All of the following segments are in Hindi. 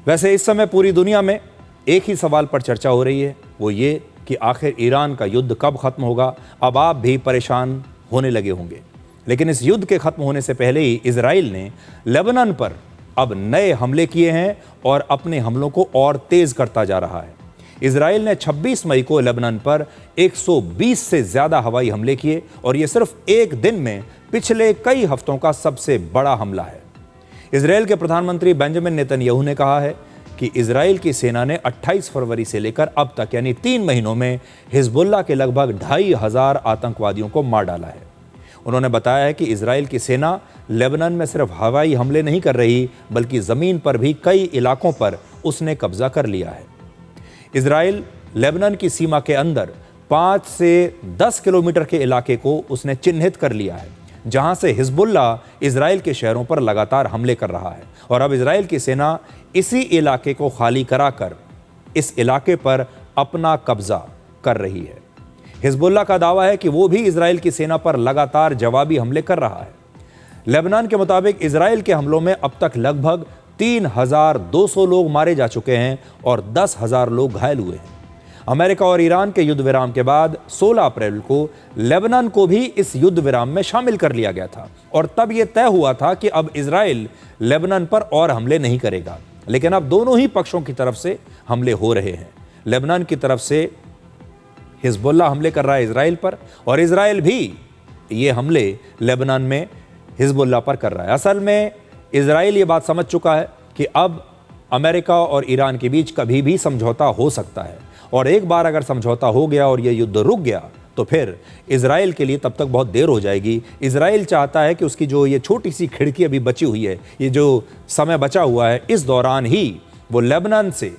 वैसे इस समय पूरी दुनिया में एक ही सवाल पर चर्चा हो रही है, वो ये कि आखिर ईरान का युद्ध कब खत्म होगा। अब आप भी परेशान होने लगे होंगे, लेकिन इस युद्ध के खत्म होने से पहले ही इजराइल ने लेबनान पर अब नए हमले किए हैं और अपने हमलों को और तेज करता जा रहा है। इजराइल ने 26 मई को लेबनान पर 120 से ज्यादा हवाई हमले किए और यह सिर्फ एक दिन में पिछले कई हफ्तों का सबसे बड़ा हमला है। इजराइल के प्रधानमंत्री बेंजामिन नेतन्याहू ने कहा है कि इजराइल की सेना ने 28 फरवरी से लेकर अब तक यानी 3 महीनों में हिजबुल्लाह के लगभग 2500 आतंकवादियों को मार डाला है। उन्होंने बताया है कि इजराइल की सेना लेबनान में सिर्फ हवाई हमले नहीं कर रही, बल्कि जमीन पर भी कई इलाकों पर उसने कब्जा कर लिया है। इजराइल लेबनान की सीमा के अंदर 5 से 10 किलोमीटर के इलाके को उसने चिन्हित कर लिया है, जहां से हिजबुल्लाह इजराइल के शहरों पर लगातार हमले कर रहा है और अब इजराइल की सेना इसी इलाके को खाली कराकर इस इलाके पर अपना कब्जा कर रही है। हिजबुल्लाह का दावा है कि वो भी इजराइल की सेना पर लगातार जवाबी हमले कर रहा है। लेबनान के मुताबिक इजराइल के हमलों में अब तक लगभग 3200 लोग मारे जा चुके हैं और 10,000 लोग घायल हुए हैं। अमेरिका और ईरान के युद्ध विराम के बाद 16 अप्रैल को लेबनान को भी इस युद्ध विराम में शामिल कर लिया गया था और तब यह तय हुआ था कि अब इजराइल लेबनान पर और हमले नहीं करेगा। लेकिन अब दोनों ही पक्षों की तरफ से हमले हो रहे हैं। लेबनान की तरफ से हिजबुल्लाह हमले कर रहा है इजराइल पर और इजराइल भी ये हमले लेबनान में हिजबुल्लाह पर कर रहा है। असल में इजराइल ये बात समझ चुका है कि अब अमेरिका और ईरान के बीच कभी भी समझौता हो सकता है और एक बार अगर समझौता हो गया और ये युद्ध रुक गया तो फिर इजराइल के लिए तब तक बहुत देर हो जाएगी। इजराइल चाहता है कि उसकी जो ये छोटी सी खिड़की अभी बची हुई है, ये जो समय बचा हुआ है, इस दौरान ही वो लेबनान से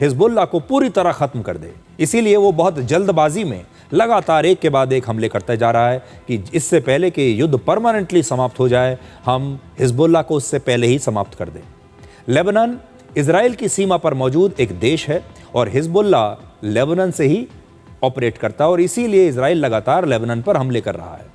हिजबुल्लाह को पूरी तरह खत्म कर दे। इसीलिए वो बहुत जल्दबाजी में लगातार एक के बाद एक हमले करता जा रहा है कि इससे पहले कि युद्ध परमानेंटली समाप्त हो जाए, हम हिजबुल्लाह को उससे पहले ही समाप्त कर दें। लेबनान इजराइल की सीमा पर मौजूद एक देश है और हिजबुल्लाह लेबनान से ही ऑपरेट करता है और इसीलिए इजराइल लगातार लेबनान पर हमले कर रहा है।